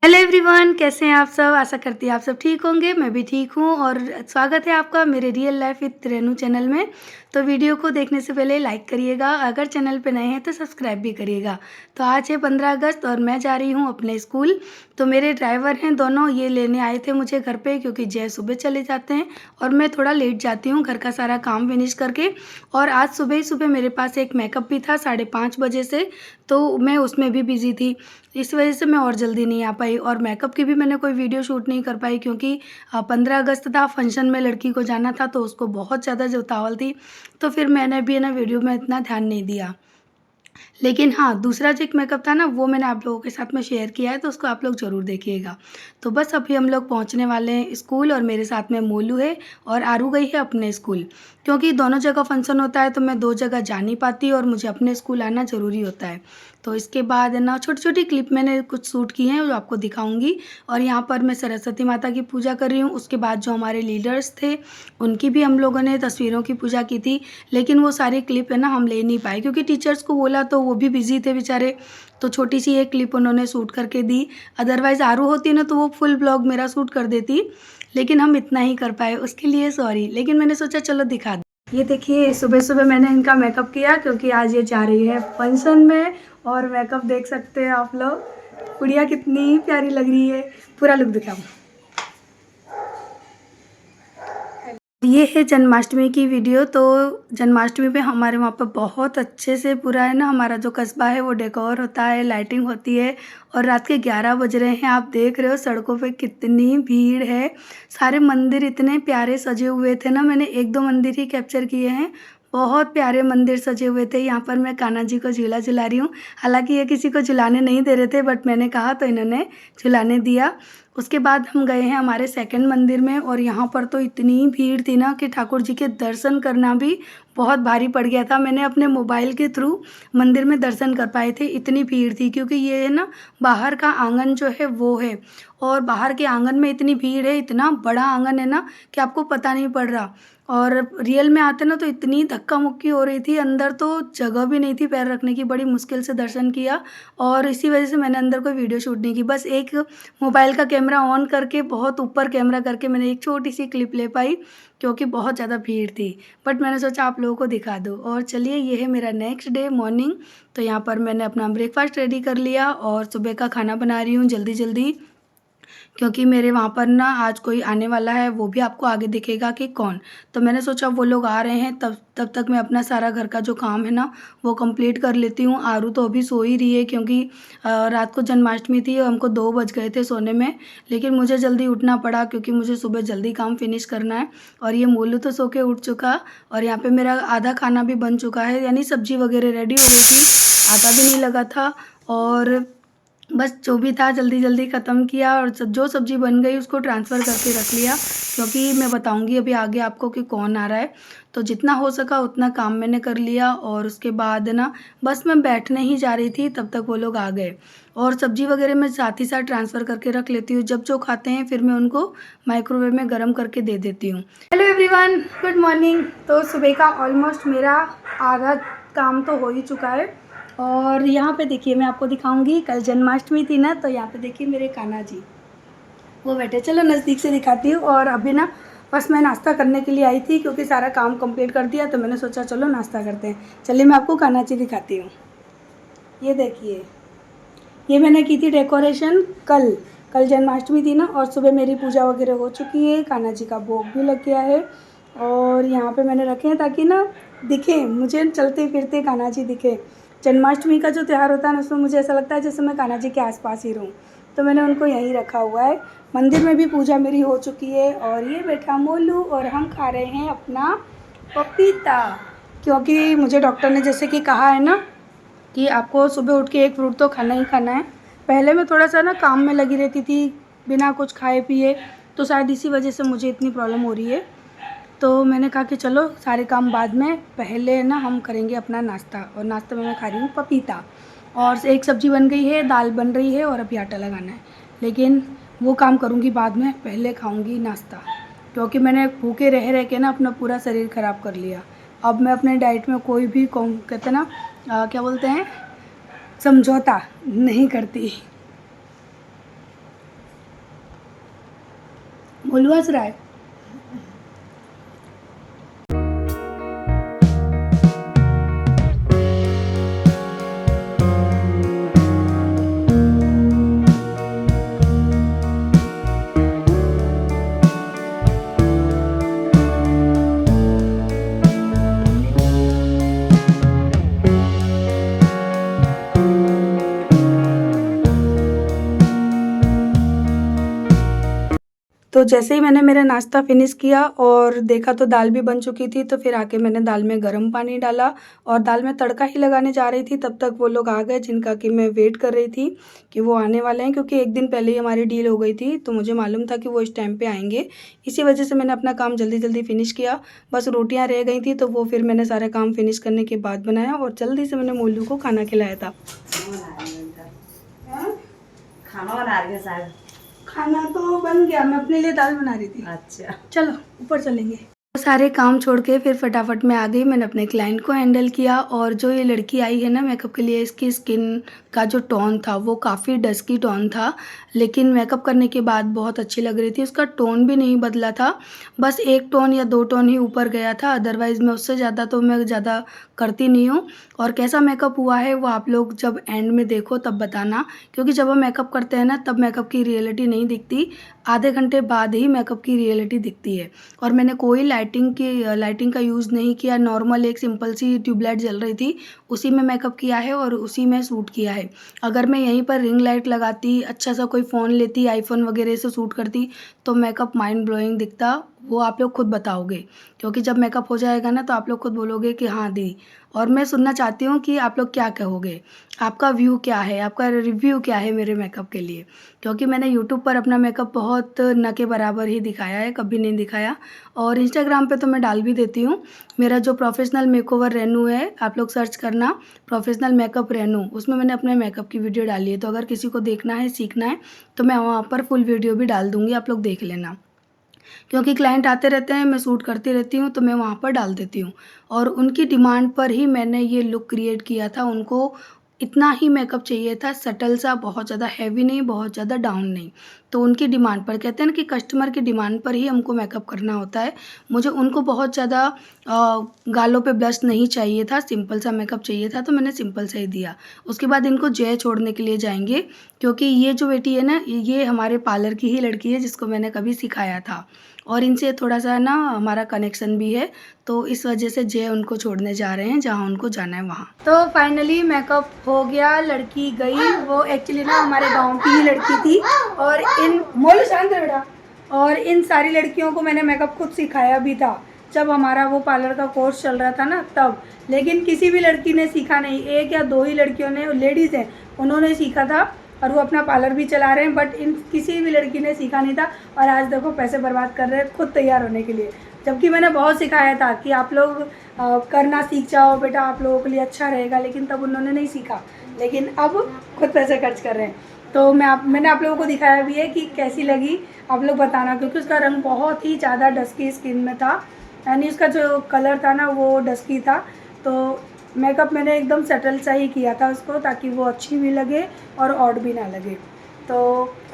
Hello everyone, कैसे हैं आप सब। आशा करती हैं आप सब ठीक होंगे। मैं भी ठीक हूँ और स्वागत है आपका मेरे real life with Renu channel में। तो वीडियो को देखने से पहले लाइक करिएगा, अगर चैनल पे नए हैं तो सब्सक्राइब भी करिएगा। तो आज है 15 अगस्त और मैं जा रही हूँ अपने स्कूल। तो मेरे ड्राइवर हैं दोनों, ये लेने आए थे मुझे घर पे, क्योंकि जय सुबह चले जाते हैं और मैं थोड़ा लेट जाती हूँ घर का सारा काम फिनिश करके। और आज सुबह ही सुबह मेरे पास एक मेकअप भी था 5:30 बजे से, तो मैं उसमें भी बिज़ी थी। इस वजह से मैं और जल्दी नहीं आ पाई और मेकअप की भी मैंने कोई वीडियो शूट नहीं कर पाई, क्योंकि 15 अगस्त था, फंक्शन में लड़की को जाना था तो उसको बहुत ज़्यादा जो उतावल थी, तो फिर मैंने भी ना वीडियो में इतना ध्यान नहीं दिया। लेकिन हाँ, दूसरा जो एक मेकअप था ना, वो मैंने आप लोगों के साथ में शेयर किया है, तो उसको आप लोग ज़रूर देखिएगा। तो बस अभी हम लोग पहुँचने वाले हैं स्कूल और मेरे साथ में मोलू है और आरू गई है अपने स्कूल। क्योंकि दोनों जगह फंक्शन होता है तो मैं 2 जगह जा नहीं पाती और मुझे अपने स्कूल आना ज़रूरी होता है। तो इसके बाद है ना, छोटी-छोटी क्लिप मैंने कुछ शूट की हैं जो आपको दिखाऊँगी। और यहाँ पर मैं सरस्वती माता की पूजा कर रही हूँ। उसके बाद जो हमारे लीडर्स थे, उनकी भी हम लोगों ने तस्वीरों की पूजा की थी। लेकिन वो सारी क्लिप है ना हम ले नहीं पाए, क्योंकि टीचर्स को बोला तो वो भी बिज़ी थे बेचारे। तो छोटी सी एक क्लिप उन्होंने शूट करके दी। अदरवाइज़ आरू होती ना तो वो फुल ब्लॉग मेरा शूट कर देती। लेकिन हम इतना ही कर पाए, उसके लिए सॉरी। लेकिन मैंने सोचा चलो दिखा दूँ। ये देखिए, सुबह-सुबह मैंने इनका मेकअप किया, क्योंकि आज ये जा रही है फंक्शन में। और मेकअप देख सकते हैं आप लोग, गुड़िया कितनी प्यारी लग रही है। पूरा लुक दिखाऊँ। ये है जन्माष्टमी की वीडियो। तो जन्माष्टमी पे हमारे वहाँ पे बहुत अच्छे से पूरा है ना, हमारा जो कस्बा है वो डेकोर होता है, लाइटिंग होती है। और रात के 11 बज रहे हैं, आप देख रहे हो सड़कों पे कितनी भीड़ है। सारे मंदिर इतने प्यारे सजे हुए थे ना, मैंने 1-2 मंदिर ही कैप्चर किए हैं। बहुत प्यारे मंदिर सजे हुए थे। यहाँ पर मैं कान्हा जी को झूला झुला रही हूँ। हालांकि ये किसी को झुलाने नहीं दे रहे थे, बट मैंने कहा तो इन्होंने झुलाने दिया। उसके बाद हम गए हैं हमारे सेकंड मंदिर में और यहाँ पर तो इतनी भीड़ थी ना कि ठाकुर जी के दर्शन करना भी बहुत भारी पड़ गया था। मैंने अपने मोबाइल के थ्रू मंदिर में दर्शन कर पाए थे, इतनी भीड़ थी। क्योंकि ये है ना, बाहर का आंगन जो है वो है, और बाहर के आंगन में इतनी भीड़ है, इतना बड़ा आंगन है ना कि आपको पता नहीं पड़ रहा। और रियल में आते ना तो इतनी धक्का मुक्की हो रही थी, अंदर तो जगह भी नहीं थी पैर रखने की। बड़ी मुश्किल से दर्शन किया और इसी वजह से मैंने अंदर कोई वीडियो शूट नहीं की। बस एक मोबाइल का कैमरा ऑन करके, बहुत ऊपर कैमरा करके मैंने एक छोटी सी क्लिप ले पाई, क्योंकि बहुत ज़्यादा भीड़ थी। बट मैंने सोचा आप लोगों को दिखा दूँ। और चलिए, ये है मेरा नेक्स्ट डे मॉर्निंग। तो यहाँ पर मैंने अपना ब्रेकफास्ट रेडी कर लिया और सुबह का खाना बना रही हूँ जल्दी जल्दी, क्योंकि मेरे वहाँ पर ना आज कोई आने वाला है, वो भी आपको आगे दिखेगा कि कौन। तो मैंने सोचा वो लोग आ रहे हैं, तब तक मैं अपना सारा घर का जो काम है ना वो कंप्लीट कर लेती हूँ। आरू तो अभी सो ही रही है, क्योंकि रात को जन्माष्टमी थी और हमको 2 बज गए थे सोने में। लेकिन मुझे जल्दी उठना पड़ा, क्योंकि मुझे सुबह जल्दी काम फिनिश करना है। और ये मोलू तो सो के उठ चुका और यहाँ पे मेरा आधा खाना भी बन चुका है, यानी सब्जी वगैरह रेडी हो गई थी, आटा भी नहीं लगा था। और बस जो भी था जल्दी जल्दी ख़त्म किया और जो सब्ज़ी बन गई उसको ट्रांसफ़र करके रख लिया, क्योंकि मैं बताऊंगी अभी आगे आपको कि कौन आ रहा है। तो जितना हो सका उतना काम मैंने कर लिया और उसके बाद ना बस मैं बैठने ही जा रही थी, तब तक वो लोग आ गए। और सब्ज़ी वगैरह मैं साथ ही साथ ट्रांसफ़र करके रख लेती हूँ। जब जो खाते हैं फिर मैं उनको माइक्रोवेव में गर्म करके दे देती हूँ। Hello everyone, good morning. तो सुबह का ऑलमोस्ट मेरा आधा काम तो हो ही चुका है। और यहाँ पे देखिए, मैं आपको दिखाऊंगी, कल जन्माष्टमी थी ना, तो यहाँ पे देखिए मेरे कान्हा जी वो बैठे। चलो नज़दीक से दिखाती हूँ। और अभी ना बस मैं नाश्ता करने के लिए आई थी, क्योंकि सारा काम कंप्लीट कर दिया, तो मैंने सोचा चलो नाश्ता करते हैं। चलिए मैं आपको कान्हा जी दिखाती हूँ। ये देखिए, ये मैंने की थी डेकोरेशन कल। कल जन्माष्टमी थी ना, और सुबह मेरी पूजा वगैरह हो चुकी है, कान्हा जी का भोग भी लग गया है। और यहाँ पे मैंने रखे हैं ताकि ना दिखे, मुझे चलते फिरते कान्हा जी दिखे। जन्माष्टमी का जो त्यौहार होता है ना, उसमें मुझे ऐसा लगता है जैसे मैं कान्हा जी के आसपास ही रहूँ, तो मैंने उनको यहीं रखा हुआ है। मंदिर में भी पूजा मेरी हो चुकी है और ये बैठा मोलू और हम खा रहे हैं अपना पपीता, क्योंकि मुझे डॉक्टर ने जैसे कि कहा है ना कि आपको सुबह उठ के एक फ्रूट तो खाना ही खाना है। पहले मैं थोड़ा सा ना काम में लगी रहती थी बिना कुछ खाए पिए, तो शायद इसी वजह से मुझे इतनी प्रॉब्लम हो रही है। तो मैंने कहा कि चलो सारे काम बाद में, पहले ना हम करेंगे अपना नाश्ता। और नाश्ते में मैं खा रही हूँ पपीता। और एक सब्ज़ी बन गई है, दाल बन रही है और अभी आटा लगाना है। लेकिन वो काम करूँगी बाद में, पहले खाऊँगी नाश्ता, क्योंकि मैंने भूखे रह रह के ना अपना पूरा शरीर ख़राब कर लिया। अब मैं अपने डाइट में कोई भी कहते ना क्या बोलते हैं, समझौता नहीं करती। मोलू हंस रहा है। तो जैसे ही मैंने मेरा नाश्ता फिनिश किया और देखा तो दाल भी बन चुकी थी, तो फिर आके मैंने दाल में गर्म पानी डाला और दाल में तड़का ही लगाने जा रही थी। तब तक वो लोग आ गए जिनका कि मैं वेट कर रही थी कि वो आने वाले हैं, क्योंकि एक दिन पहले ही हमारी डील हो गई थी, तो मुझे मालूम था कि वो इस टाइम पे आएंगे। इसी वजह से मैंने अपना काम जल्दी जल्दी फिनिश किया। बस रोटियाँ रह गई थी, तो वो फिर मैंने सारा काम फिनिश करने के बाद बनाया और जल्दी से मैंने मोलू को खाना खिलाया था। खाना बना रही है शायद। खाना तो बन गया, मैं अपने लिए दाल बना रही थी। अच्छा, चलो ऊपर चलेंगे। सारे काम छोड़ के फिर फटाफट मैं आ गई। मैंने अपने क्लाइंट को हैंडल किया और जो ये लड़की आई है ना मेकअप के लिए, इसकी स्किन का जो टोन था वो काफ़ी डस्की टोन था, लेकिन मेकअप करने के बाद बहुत अच्छी लग रही थी। उसका टोन भी नहीं बदला था, बस 1 टोन या 2 टोन ही ऊपर गया था। अदरवाइज़ मैं उससे ज़्यादा तो मैं ज़्यादा करती नहीं हूँ। और कैसा मेकअप हुआ है वो आप लोग जब एंड में देखो तब बताना, क्योंकि जब हम मेकअप करते हैं ना तब मेकअप की रियलिटी नहीं दिखती, आधे घंटे बाद ही मेकअप की रियलिटी दिखती है। और मैंने कोई लाइटिंग का यूज़ नहीं किया, नॉर्मल एक सिंपल सी ट्यूबलाइट जल रही थी उसी में मेकअप किया है और उसी में शूट किया है। अगर मैं यहीं पर रिंग लाइट लगाती, अच्छा सा कोई फ़ोन लेती, आईफोन वगैरह से शूट करती, तो मेकअप माइंड ब्लोइंग दिखता। वो आप लोग खुद बताओगे, क्योंकि जब मेकअप हो जाएगा ना तो आप लोग खुद बोलोगे कि हाँ दी। और मैं सुनना चाहती हूँ कि आप लोग क्या कहोगे, आपका व्यू क्या है, आपका रिव्यू क्या है मेरे मेकअप के लिए, क्योंकि मैंने यूट्यूब पर अपना मेकअप बहुत न के बराबर ही दिखाया है, कभी नहीं दिखाया। और इंस्टाग्राम पे तो मैं डाल भी देती हूँ। मेरा जो प्रोफेशनल मेकओवर रेनू है, आप लोग सर्च करना प्रोफेशनल मेकअप रेनू, उसमें मैंने अपने मेकअप की वीडियो डाली है। तो अगर किसी को देखना है, सीखना है, तो मैं वहाँ पर फुल वीडियो भी डाल दूँगी, आप लोग देख लेना। क्योंकि क्लाइंट आते रहते हैं, मैं शूट करती रहती हूँ, तो मैं वहाँ पर डाल देती हूँ। और उनकी डिमांड पर ही मैंने ये लुक क्रिएट किया था। उनको इतना ही मेकअप चाहिए था, सटल सा, बहुत ज़्यादा हैवी नहीं, बहुत ज़्यादा डाउन नहीं। तो उनकी डिमांड पर, कहते हैं ना कि कस्टमर की डिमांड पर ही हमको मेकअप करना होता है। मुझे उनको बहुत ज़्यादा गालों पे ब्लश नहीं चाहिए था, सिंपल सा मेकअप चाहिए था, तो मैंने सिंपल सा ही दिया। उसके बाद इनको जय छोड़ने के लिए जाएंगे, क्योंकि ये जो बेटी है ना, ये हमारे पार्लर की ही लड़की है जिसको मैंने कभी सिखाया था और इनसे थोड़ा सा ना हमारा कनेक्शन भी है, तो इस वजह से जय उनको छोड़ने जा रहे हैं जहाँ उनको जाना है वहाँ। तो फाइनली मेकअप हो गया, लड़की गई। वो एक्चुअली ना हमारे गांव की ही लड़की थी और इन मोलू शांत बेटा, और इन सारी लड़कियों को मैंने मेकअप खुद सिखाया भी था जब हमारा वो पार्लर का कोर्स चल रहा था ना तब। लेकिन किसी भी लड़की ने सीखा नहीं, 1 या 2 ही लड़कियों ने, लेडीज़ हैं, उन्होंने सीखा था और वो अपना पार्लर भी चला रहे हैं। बट इन किसी भी लड़की ने सीखा नहीं था और आज देखो पैसे बर्बाद कर रहे हैं खुद तैयार होने के लिए, जबकि मैंने बहुत सिखाया था कि आप लोग करना सीख जाओ बेटा, आप लोगों के लिए अच्छा रहेगा, लेकिन तब उन्होंने नहीं सीखा। लेकिन अब खुद पैसे खर्च कर रहे हैं। तो मैंने आप लोगों को दिखाया भी है कि कैसी लगी, आप लोग बताना, क्योंकि उसका रंग बहुत ही ज़्यादा डस्की स्किन में था, यानी उसका जो कलर था ना वो डस्की था। तो मेकअप मैंने एकदम सेटल सा ही किया था उसको, ताकि वो अच्छी भी लगे और ऑड भी ना लगे। तो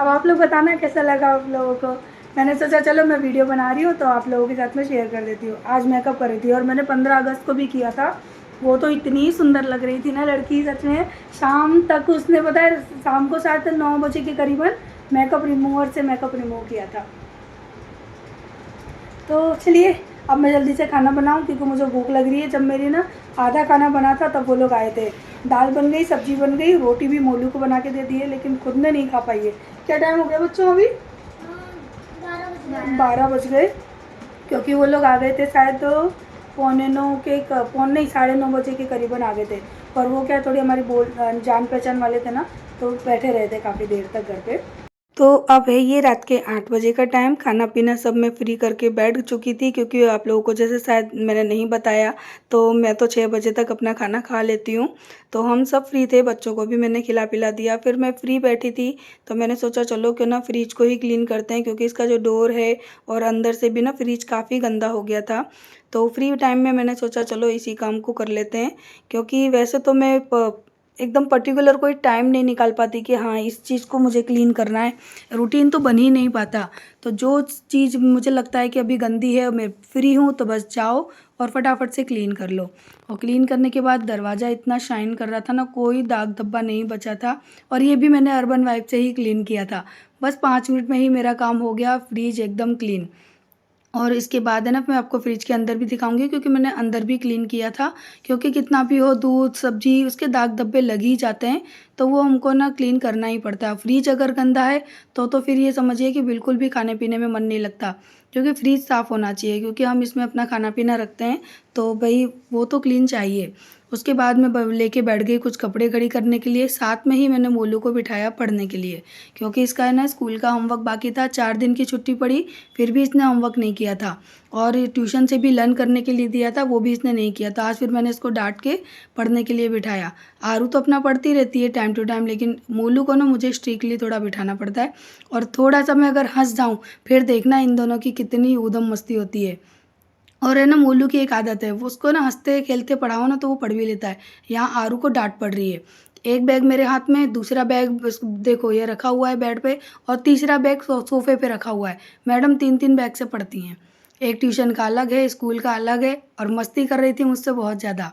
अब आप लोग बताना कैसा लगा आप लोगों को। मैंने सोचा चलो मैं वीडियो बना रही हूँ तो आप लोगों के साथ में शेयर कर देती हूँ। आज मेकअप कर रही थी और मैंने 15 अगस्त को भी किया था। वो तो इतनी सुंदर लग रही थी ना लड़की, सच में। शाम तक उसने, पता है, शाम को शायद 9 बजे के करीबन मेकअप रिमूवर से मेकअप रिमूव किया था। तो चलिए अब मैं जल्दी से खाना बनाऊं, क्योंकि मुझे भूख लग रही है। जब मेरी ना आधा खाना बना था तब वो लोग आए थे। दाल बन गई, सब्जी बन गई, रोटी भी मोलू को बना के दे दी है, लेकिन खुद ने नहीं खा पाई है। क्या टाइम हो गया बच्चों अभी? 12 बज गए, क्योंकि वो लोग आ गए थे शायद 8:45 के, पौने नहीं 9:30 बजे के करीबन आ गए थे। पर वो क्या, थोड़ी हमारी जान पहचान वाले थे ना, तो बैठे रहे थे काफ़ी देर तक घर पे। तो अब है ये रात के 8 बजे का टाइम। खाना पीना सब मैं फ्री करके बैठ चुकी थी, क्योंकि आप लोगों को जैसे शायद मैंने नहीं बताया, तो मैं तो 6 बजे तक अपना खाना खा लेती हूँ। तो हम सब फ्री थे, बच्चों को भी मैंने खिला पिला दिया। फिर मैं फ्री बैठी थी तो मैंने सोचा चलो क्यों ना फ्रिज को ही क्लीन करते हैं, क्योंकि इसका जो डोर है और अंदर से भी ना फ्रिज काफ़ी गंदा हो गया था। तो फ्री टाइम में मैंने सोचा चलो इसी काम को कर लेते हैं, क्योंकि वैसे तो मैं एकदम पर्टिकुलर कोई टाइम नहीं निकाल पाती कि हाँ इस चीज़ को मुझे क्लीन करना है, रूटीन तो बन ही नहीं पाता। तो जो चीज़ मुझे लगता है कि अभी गंदी है, मैं फ्री हूँ, तो बस जाओ और फटाफट से क्लीन कर लो। और क्लीन करने के बाद दरवाज़ा इतना शाइन कर रहा था ना, कोई दाग धब्बा नहीं बचा था। और ये भी मैंने अर्बन वाइप से ही क्लीन किया था। बस 5 मिनट में ही मेरा काम हो गया, फ्रिज एकदम क्लीन। और इसके बाद है ना, मैं आपको फ्रिज के अंदर भी दिखाऊंगी, क्योंकि मैंने अंदर भी क्लीन किया था। क्योंकि कितना भी हो, दूध सब्जी उसके दाग धब्बे लग ही जाते हैं, तो वो हमको ना क्लीन करना ही पड़ता है। फ्रिज अगर गंदा है तो फिर ये समझिए कि बिल्कुल भी खाने पीने में मन नहीं लगता। क्योंकि फ्रिज साफ़ होना चाहिए, क्योंकि हम इसमें अपना खाना पीना रखते हैं, तो भाई वो तो क्लीन चाहिए। उसके बाद मैं लेके बैठ गई कुछ कपड़े खड़ी करने के लिए। साथ में ही मैंने मोलू को बिठाया पढ़ने के लिए, क्योंकि इसका है ना स्कूल का होमवर्क बाकी था। 4 दिन की छुट्टी पड़ी, फिर भी इसने होमवर्क नहीं किया था। और ट्यूशन से भी लर्न करने के लिए दिया था, वो भी इसने नहीं किया था। आज फिर मैंने इसको डांट के पढ़ने के लिए बिठाया। आरू तो अपना पढ़ती रहती है टाइम टू टाइम, लेकिन मोलू को ना मुझे स्ट्रिक्टली थोड़ा बिठाना पड़ता है। और थोड़ा सा मैं अगर हंस जाऊँ, फिर देखना इन दोनों की कितनी ऊधम मस्ती होती है। और है ना, मोलू की एक आदत है, वो उसको ना हंसते खेलते पढ़ाओ ना तो वो पढ़ भी लेता है। यहाँ आरू को डांट पड़ रही है। एक बैग मेरे हाथ में, दूसरा बैग देखो ये रखा हुआ है बेड पे, और तीसरा बैग सोफे पे रखा हुआ है। मैडम 3-3 बैग से पढ़ती हैं। एक ट्यूशन का अलग है, स्कूल का अलग है, और मस्ती कर रही थी मुझसे बहुत ज़्यादा।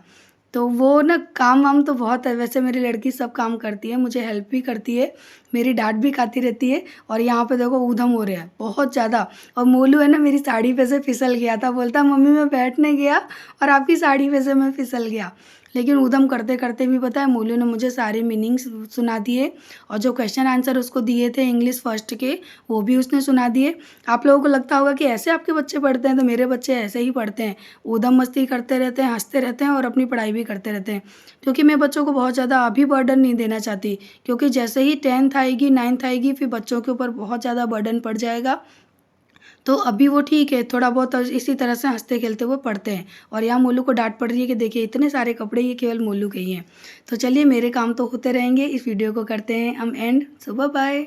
तो वो ना काम वाम तो बहुत है, वैसे मेरी लड़की सब काम करती है, मुझे हेल्प भी करती है, मेरी डांट भी खाती रहती है। और यहाँ पे देखो ऊधम हो रहा है बहुत ज़्यादा। और मोलू है ना, मेरी साड़ी पे से फिसल गया था, बोलता मम्मी मैं बैठने गया और आपकी साड़ी पे से मैं फिसल गया। लेकिन ऊधम करते करते भी पता है मोलू ने मुझे सारे मीनिंग्स सुना दिए, और जो क्वेश्चन आंसर उसको दिए थे इंग्लिश फर्स्ट के, वो भी उसने सुना दिए। आप लोगों को लगता होगा कि ऐसे आपके बच्चे पढ़ते हैं, तो मेरे बच्चे ऐसे ही पढ़ते हैं, ऊधम मस्ती करते रहते हैं, हंसते रहते हैं और अपनी पढ़ाई भी करते रहते हैं। क्योंकि मैं बच्चों को बहुत ज़्यादा अभी बर्डन नहीं देना चाहती, क्योंकि जैसे ही 10th आएगी 9th आएगी, फिर बच्चों के ऊपर बहुत ज़्यादा बर्डन पड़ जाएगा। तो अभी वो ठीक है, थोड़ा बहुत इसी तरह से हंसते खेलते वो पढ़ते हैं। और यहाँ मोलू को डांट पड़ रही है कि देखिए इतने सारे कपड़े, ये केवल मोलू के ही हैं। तो चलिए, मेरे काम तो होते रहेंगे, इस वीडियो को करते हैं हम एंड। So bye bye.